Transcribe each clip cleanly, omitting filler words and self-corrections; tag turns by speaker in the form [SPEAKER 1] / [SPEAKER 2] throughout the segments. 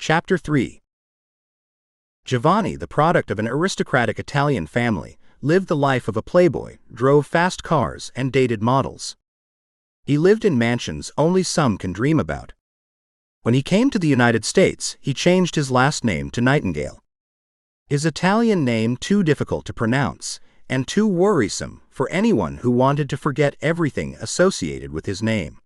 [SPEAKER 1] Chapter 3. Jovani, the product of an aristocratic Italian family, lived the life of a playboy, drove fast cars, and dated models. He lived in mansions only some can dream about. When he came to the United States, he changed his last name to Nightingale. His Italian name too difficult to pronounce, and too worrisome for anyone who wanted to forget everything associated with his name.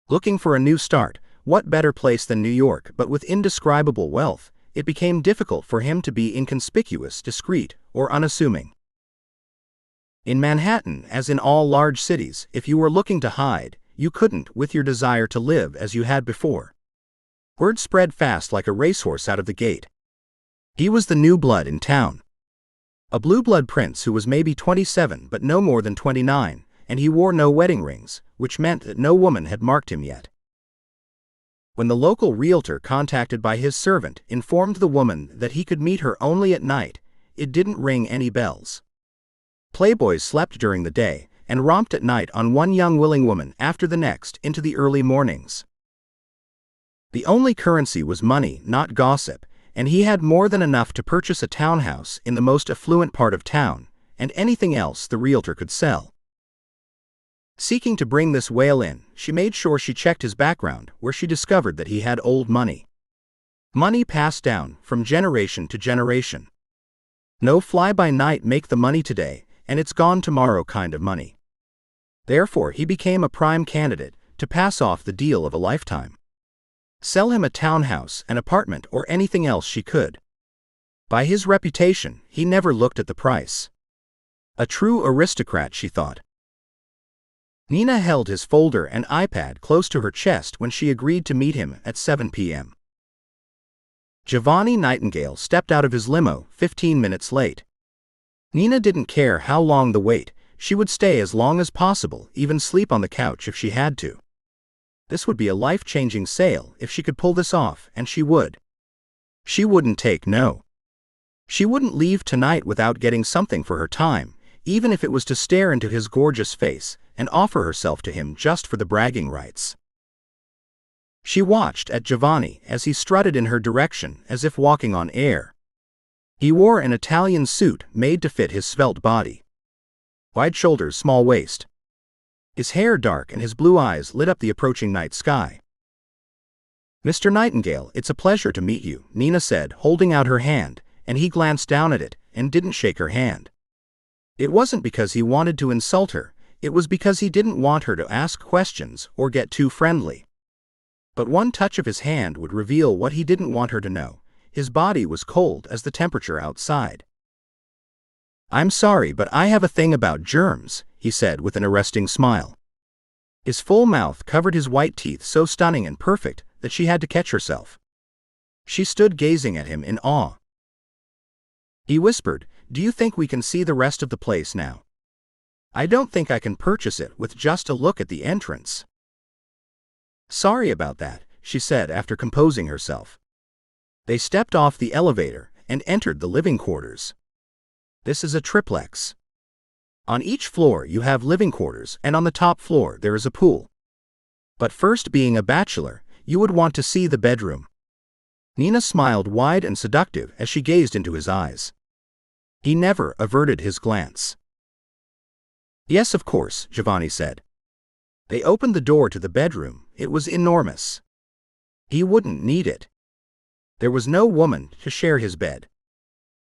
[SPEAKER 1] Looking for a new start, what better place than New York? But with indescribable wealth, it became difficult for him to be inconspicuous, discreet, or unassuming. In Manhattan, as in all large cities, if you were looking to hide, you couldn't with your desire to live as you had before. Word spread fast like a racehorse out of the gate. He was the new blood in town. A blue blood prince who was maybe 27 but no more than 29, and he wore no wedding rings, which meant that no woman had marked him yet. When the local realtor, contacted by his servant, informed the woman that he could meet her only at night, it didn't ring any bells. Playboys slept during the day and romped at night on one young willing woman after the next into the early mornings. The only currency was money, not gossip, and he had more than enough to purchase a townhouse in the most affluent part of town, and anything else the realtor could sell. Seeking to bring this whale in, she made sure she checked his background, where she discovered that he had old money. Money passed down from generation to generation. No fly-by-night make the money today, and it's gone tomorrow kind of money. Therefore he became a prime candidate to pass off the deal of a lifetime. Sell him a townhouse, an apartment, or anything else she could. By his reputation, he never looked at the price. A true aristocrat, she thought. Nina held his folder and iPad close to her chest when she agreed to meet him at 7 p.m. Jovani Nightengale stepped out of his limo 15 minutes late. Nina didn't care how long the wait, she would stay as long as possible, even sleep on the couch if she had to. This would be a life-changing sale if she could pull this off, and she would. She wouldn't take no. She wouldn't leave tonight without getting something for her time, even if it was to stare into his gorgeous face and offer herself to him just for the bragging rights. She watched at Jovani as he strutted in her direction as if walking on air. He wore an Italian suit made to fit his svelte body. Wide shoulders, small waist. His hair dark and his blue eyes lit up the approaching night sky. "Mr. Nightingale, it's a pleasure to meet you," Nina said, holding out her hand, and he glanced down at it and didn't shake her hand. It wasn't because he wanted to insult her, it was because he didn't want her to ask questions or get too friendly. But one touch of his hand would reveal what he didn't want her to know. His body was cold as the temperature outside. "I'm sorry, but I have a thing about germs," he said with an arresting smile. His full mouth covered his white teeth, so stunning and perfect that she had to catch herself. She stood gazing at him in awe. He whispered, "Do you think we can see the rest of the place now? I don't think I can purchase it with just a look at the entrance." "Sorry about that," she said after composing herself. They stepped off the elevator and entered the living quarters. This is a triplex. On each floor you have living quarters, and on the top floor there is a pool. But first, being a bachelor, you would want to see the bedroom. Nina smiled wide and seductive as she gazed into his eyes. He never averted his glance. "Yes, of course," Jovani said. They opened the door to the bedroom. It was enormous. He wouldn't need it. There was no woman to share his bed.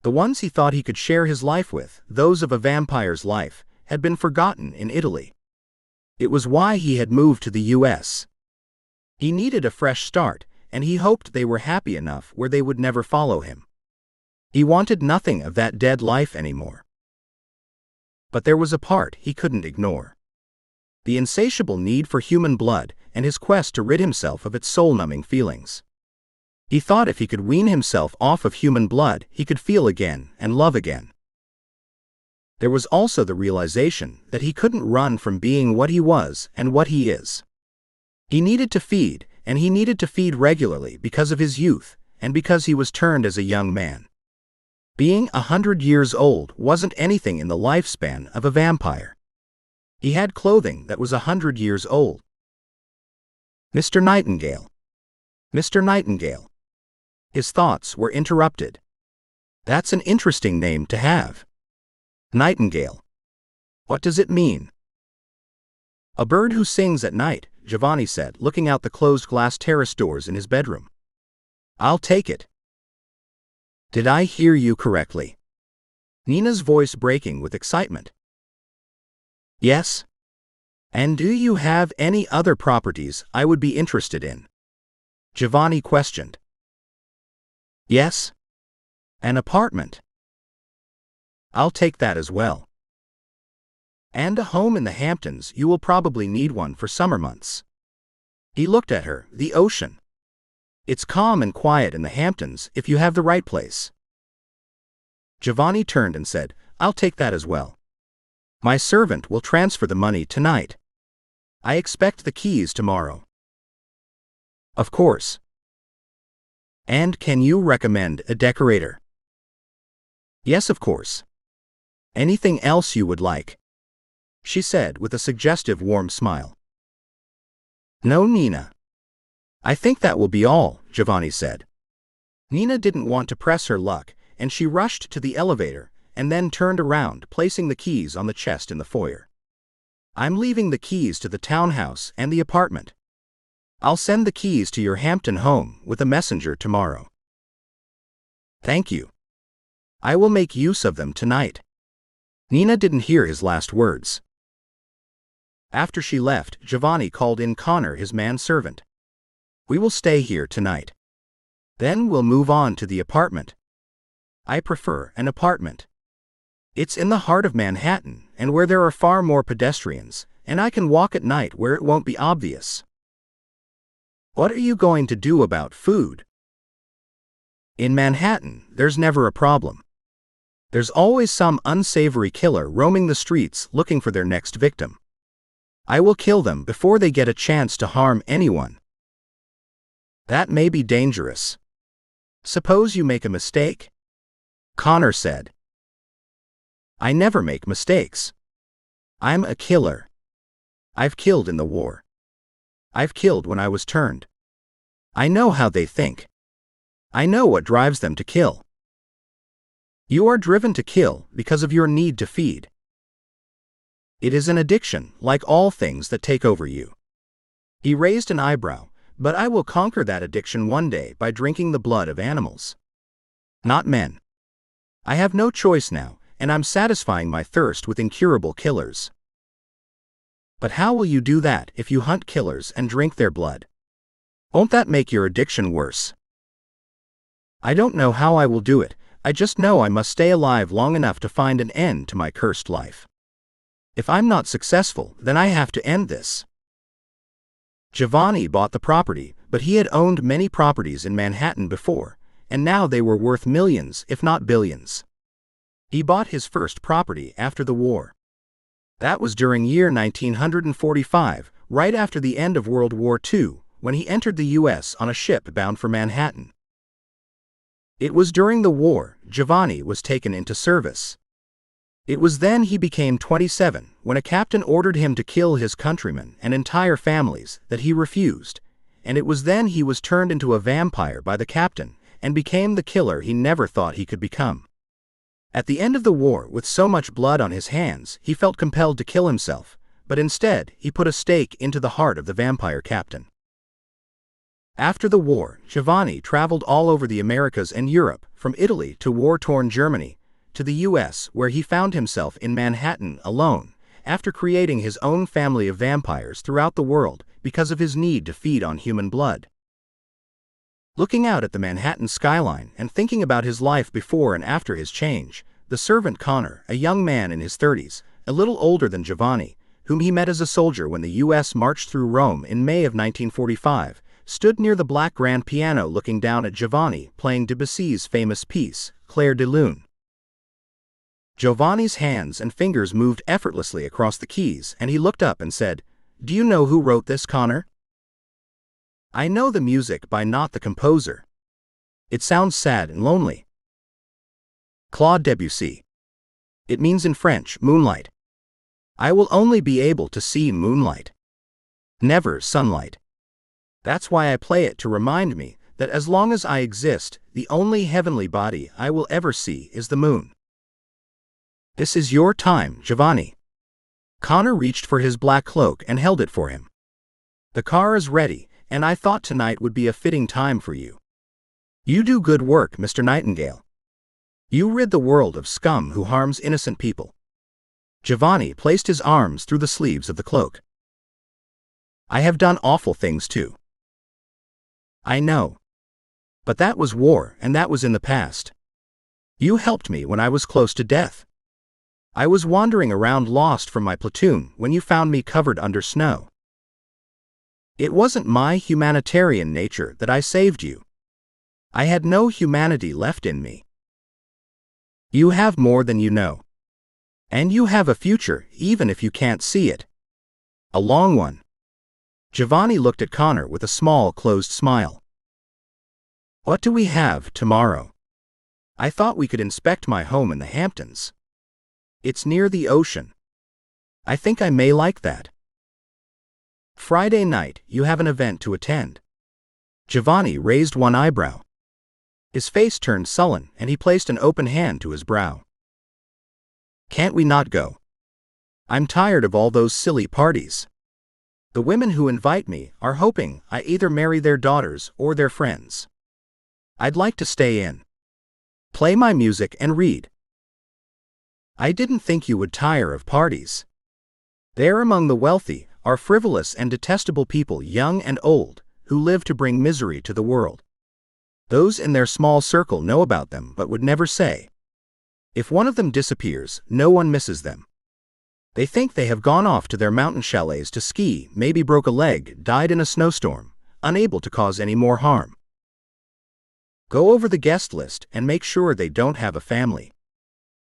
[SPEAKER 1] The ones he thought he could share his life with, those of a vampire's life, had been forgotten in Italy. It was why he had moved to the U.S. He needed a fresh start, and he hoped they were happy enough where they would never follow him. He wanted nothing of that dead life anymore. But there was a part he couldn't ignore. The insatiable need for human blood and his quest to rid himself of its soul-numbing feelings. He thought if he could wean himself off of human blood, he could feel again and love again. There was also the realization that he couldn't run from being what he was and what he is. He needed to feed, and he needed to feed regularly because of his youth, and because he was turned as a young man. Being 100 years old wasn't anything in the lifespan of a vampire. He had clothing that was 100 years old. "Mr. Nightingale." Mr. Nightingale. His thoughts were interrupted. That's an interesting name to have. Nightingale. What does it mean? A bird who sings at night, Jovani said, looking out the closed glass terrace doors in his bedroom. I'll take it. Did I hear you correctly? Nina's voice breaking with excitement. Yes. And do you have any other properties I would be interested in? Jovani questioned. Yes. An apartment. I'll take that as well. And a home in the Hamptons. You will probably need one for summer months. He looked at her. The ocean. It's calm and quiet in the Hamptons if you have the right place. Jovani turned and said, I'll take that as well. My servant will transfer the money tonight. I expect the keys tomorrow. Of course. And can you recommend a decorator? Yes, of course. Anything else you would like? She said with a suggestive warm smile. No, Nina. I think that will be all, Jovani said. Nina didn't want to press her luck, and she rushed to the elevator and then turned around, placing the keys on the chest in the foyer. I'm leaving the keys to the townhouse and the apartment. I'll send the keys to your Hampton home with a messenger tomorrow. Thank you. I will make use of them tonight. Nina didn't hear his last words. After she left, Jovani called in Connor, his manservant. We will stay here tonight. Then we'll move on to the apartment. I prefer an apartment. It's in the heart of Manhattan and where there are far more pedestrians, and I can walk at night where it won't be obvious. What are you going to do about food? In Manhattan, there's never a problem. There's always some unsavory killer roaming the streets looking for their next victim. I will kill them before they get a chance to harm anyone. That may be dangerous. Suppose you make a mistake? Connor said. I never make mistakes. I'm a killer. I've killed in the war. I've killed when I was turned. I know how they think. I know what drives them to kill. You are driven to kill because of your need to feed. It is an addiction, like all things that take over you. He raised an eyebrow, but I will conquer that addiction one day by drinking the blood of animals. Not men. I have no choice now, and I'm satisfying my thirst with incurable killers. But how will you do that if you hunt killers and drink their blood? Won't that make your addiction worse? I don't know how I will do it, I just know I must stay alive long enough to find an end to my cursed life. If I'm not successful, then I have to end this. Jovani bought the property, but he had owned many properties in Manhattan before, and now they were worth millions, if not billions. He bought his first property after the war. That was during year 1945, right after the end of World War II, when he entered the U.S. on a ship bound for Manhattan. It was during the war Jovani was taken into service. It was then he became 27 when a captain ordered him to kill his countrymen and entire families that he refused, and it was then he was turned into a vampire by the captain and became the killer he never thought he could become. At the end of the war, with so much blood on his hands, he felt compelled to kill himself, but instead he put a stake into the heart of the vampire captain. After the war, Jovani traveled all over the Americas and Europe, from Italy to war-torn Germany, to the U.S., where he found himself in Manhattan alone, after creating his own family of vampires throughout the world because of his need to feed on human blood. Looking out at the Manhattan skyline and thinking about his life before and after his change, the servant Connor, a young man in his 30s, a little older than Jovani, whom he met as a soldier when the U.S. marched through Rome in May of 1945, stood near the black grand piano looking down at Jovani playing Debussy's famous piece, Clair de Lune. Jovani's hands and fingers moved effortlessly across the keys, and he looked up and said, "Do you know who wrote this, Connor?" "I know the music by not the composer. It sounds sad and lonely." "Claude Debussy. It means in French, moonlight. I will only be able to see moonlight. Never sunlight. That's why I play it to remind me that as long as I exist, the only heavenly body I will ever see is the moon. This is your time, Jovani. Connor reached for his black cloak and held it for him. The car is ready, and I thought tonight would be a fitting time for you. You do good work, Mr. Nightingale. You rid the world of scum who harms innocent people. Jovani placed his arms through the sleeves of the cloak. I have done awful things too. I know. But that was war, and that was in the past. You helped me when I was close to death. I was wandering around lost from my platoon when you found me covered under snow. It wasn't my humanitarian nature that I saved you. I had no humanity left in me. You have more than you know. And you have a future, even if you can't see it. A long one. Jovani looked at Connor with a small, closed smile. What do we have tomorrow? I thought we could inspect my home in the Hamptons. It's near the ocean. I think I may like that. Friday night, you have an event to attend. Jovani raised one eyebrow. His face turned sullen, and he placed an open hand to his brow. Can't we not go? I'm tired of all those silly parties. The women who invite me are hoping I either marry their daughters or their friends. I'd like to stay in. Play my music and read. I didn't think you would tire of parties. There among the wealthy are frivolous and detestable people, young and old, who live to bring misery to the world. Those in their small circle know about them but would never say. If one of them disappears, no one misses them. They think they have gone off to their mountain chalets to ski, maybe broke a leg, died in a snowstorm, unable to cause any more harm. Go over the guest list and make sure they don't have a family.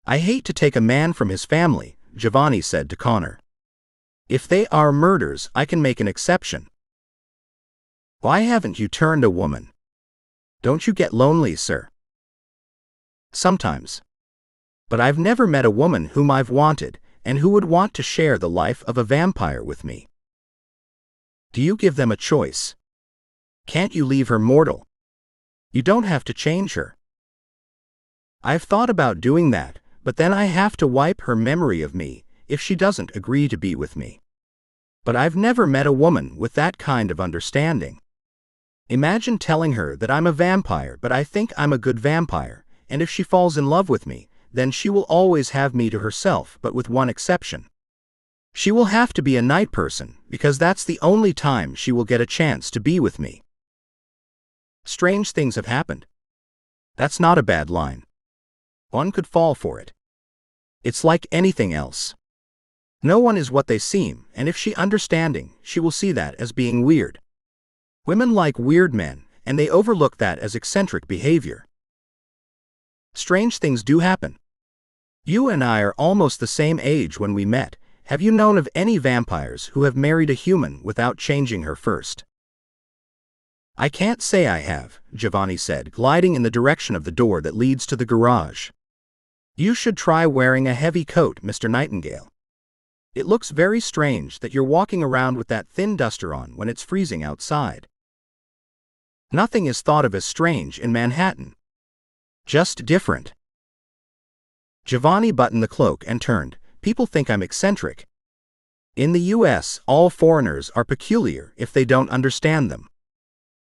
[SPEAKER 1] I hate to take a man from his family, Jovani said to Connor. If they are murders, I can make an exception. Why haven't you turned a woman? Don't you get lonely, sir? Sometimes. But I've never met a woman whom I've wanted, and who would want to share the life of a vampire with me. Do you give them a choice? Can't you leave her mortal? You don't have to change her. I've thought about doing that, but then I have to wipe her memory of me if she doesn't agree to be with me. But I've never met a woman with that kind of understanding. Imagine telling her that I'm a vampire, but I think I'm a good vampire, and if she falls in love with me, then she will always have me to herself, but with one exception. She will have to be a night person, because that's the only time she will get a chance to be with me. Strange things have happened. That's not a bad line. One could fall for it. It's like anything else. No one is what they seem, and if she understanding, she will see that as being weird. Women like weird men, and they overlook that as eccentric behavior. Strange things do happen. You and I are almost the same age when we met. Have you known of any vampires who have married a human without changing her first? I can't say I have, Jovani said, gliding in the direction of the door that leads to the garage. You should try wearing a heavy coat, Mr. Nightingale. It looks very strange that you're walking around with that thin duster on when it's freezing outside. Nothing is thought of as strange in Manhattan. Just different. Jovani buttoned the cloak and turned. People think I'm eccentric. In the U.S., all foreigners are peculiar if they don't understand them.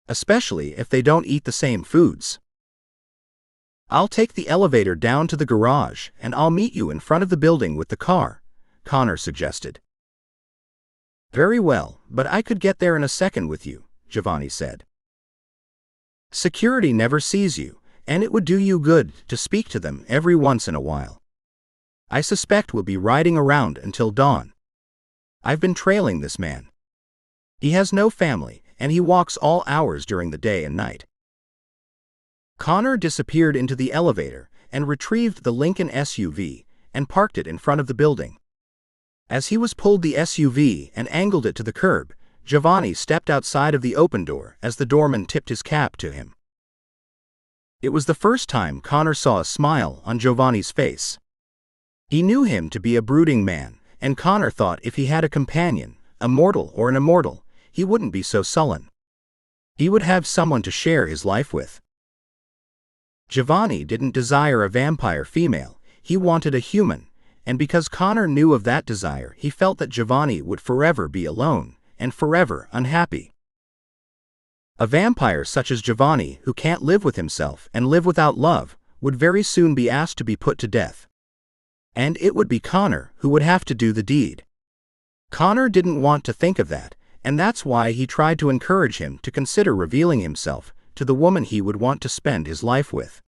[SPEAKER 1] Especially if they don't eat the same foods. I'll take the elevator down to the garage, and I'll meet you in front of the building with the car, Connor suggested. Very well, but I could get there in a second with you, Jovani said. Security never sees you, and it would do you good to speak to them every once in a while. I suspect we'll be riding around until dawn. I've been trailing this man. He has no family, and he walks all hours during the day and night. Connor disappeared into the elevator and retrieved the Lincoln SUV and parked it in front of the building. As he was pulled the SUV and angled it to the curb, Jovani stepped outside of the open door as the doorman tipped his cap to him. It was the first time Connor saw a smile on Jovani's face. He knew him to be a brooding man, and Connor thought if he had a companion, a mortal or an immortal, he wouldn't be so sullen. He would have someone to share his life with. Jovani didn't desire a vampire female, he wanted a human, and because Connor knew of that desire, he felt that Jovani would forever be alone, and forever unhappy. A vampire such as Jovani, who can't live with himself and live without love, would very soon be asked to be put to death. And it would be Connor who would have to do the deed. Connor didn't want to think of that, and that's why he tried to encourage him to consider revealing himself to the woman he would want to spend his life with.